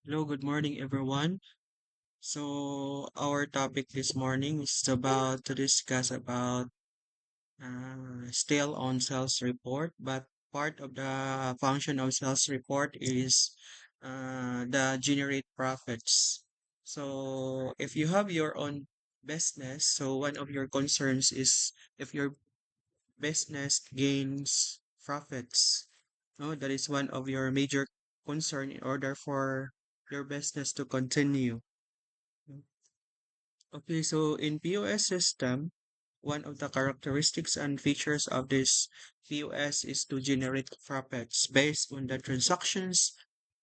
Hello, good morning, everyone. So, our topic this morning is about to discuss about still on sales report, but part of the function of sales report is the generate profits. So, if you have your own business, so one of your concerns is if your business gains profits. No, that is one of your major concern in order for your business to continue. Okay, so in POS system, one of the characteristics and features of this POS is to generate profits based on the transactions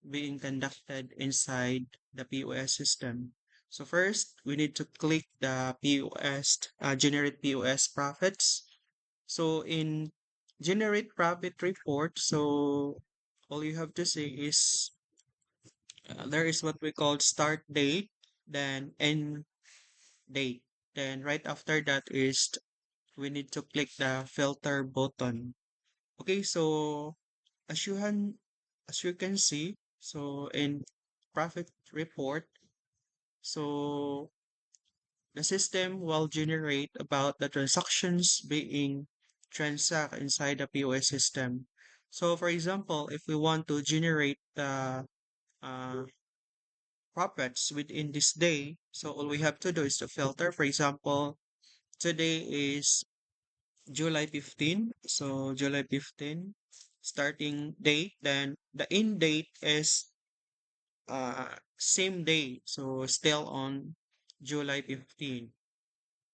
being conducted inside the POS system. So first, we need to click the POS, generate POS profits. So in generate profit report, so all you have to say is there is what we call start date, then end date. Then right after that is we need to click the filter button. Okay, so as you can as you can see, so in profit report, so the system will generate about the transactions being transact inside the POS system. So for example, if we want to generate the uh, profits within this day, so all we have to do is to filter. For example, today is July 15. So July 15, starting date, then the end date is same day. So still on July 15.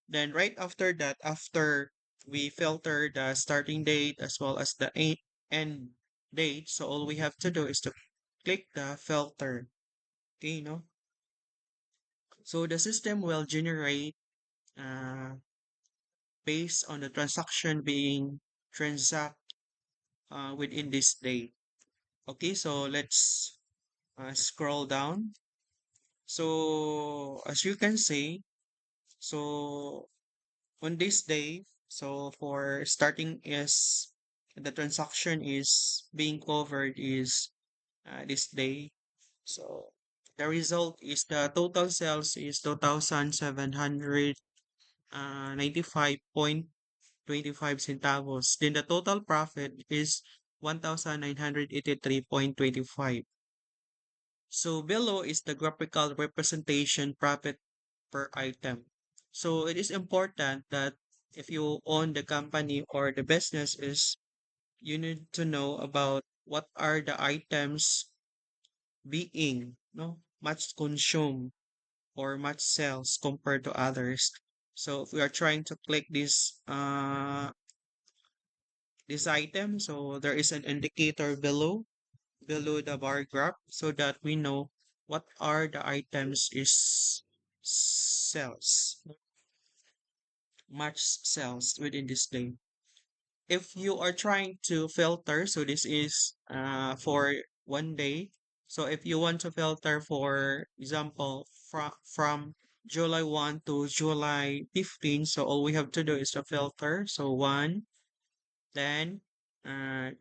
Then right after that, after we filter the starting date as well as the end date, so all we have to do is to click the filter. Okay, no? So the system will generate uh, based on the transaction being transact within this day. Okay, so let's scroll down. So as you can see, so on this day, so for starting is the transaction is being covered is this day. So the result is the total sales is 2,795 25 centavos. Then the total profit is 1,983.25. So below is the graphical representation profit per item. So it is important that if you own the company or the business is you need to know about what are the items being much consumed or much sales compared to others. So if we are trying to click this item, so there is an indicator below the bar graph so that we know what are the items is sells much sells within this day. If you are trying to filter, so this is for one day. So if you want to filter, for example, from July 1 to July 15, so all we have to do is to filter. So one, then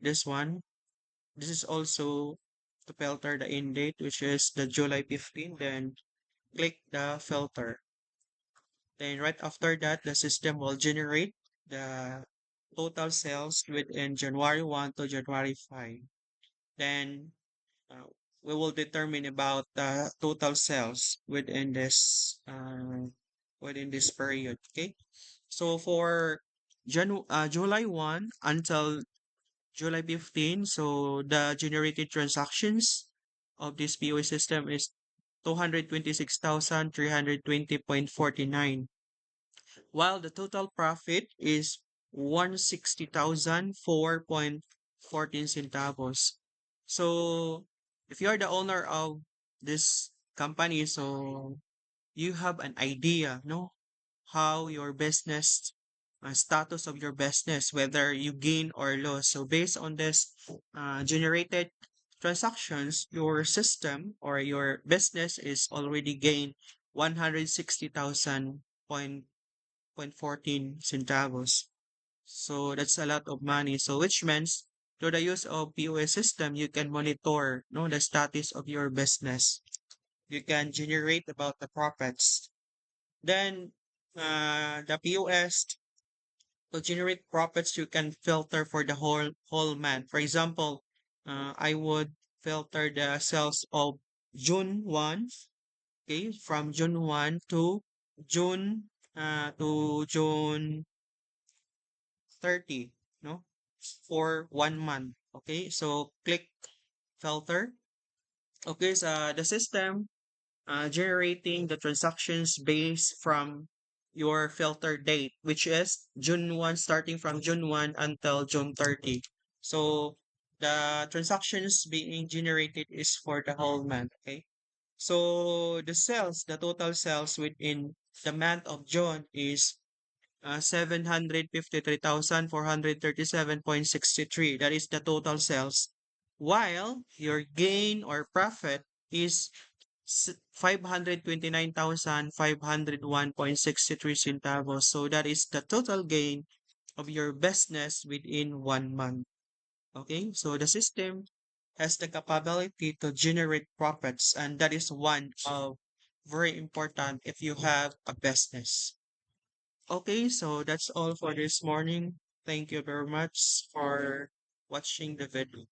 this one. This is also to filter the end date, which is the July 15. Then click the filter. Then right after that, the system will generate the total sales within January 1 to January 5. Then uh, we will determine about the total sales within this period. Okay. So for July 1 until July 15, so the generated transactions of this POS system is 226,320.49, while the total profit is 160,004.14 centavos. So if you're the owner of this company, so you have an idea, no? How your business, status of your business, whether you gain or lose. So based on this generated transactions, your system or your business is already gained 160,000 point 14 centavos. So that's a lot of money. So which means through the use of POS system, you can monitor no the status of your business. you can generate about the profits. Then the POS, to generate profits, you can filter for the whole month. For example, I would filter the sales of June 1, okay, from June 1 June to June 30, no, for 1 month. Okay, so click filter. Okay, so the system generating the transactions based from your filter date, which is June 1, starting from June 1 until June 30. So the transactions being generated is for the whole month. Okay. So the total sales within the month of June is 753,437.63. That is the total sales. While your gain or profit is 529,501.63 centavos. So that is the total gain of your business within 1 month. Okay, so the system has the capability to generate profits, and that is one of very important if you have a business. Okay, so that's all for this morning. Thank you very much for watching the video.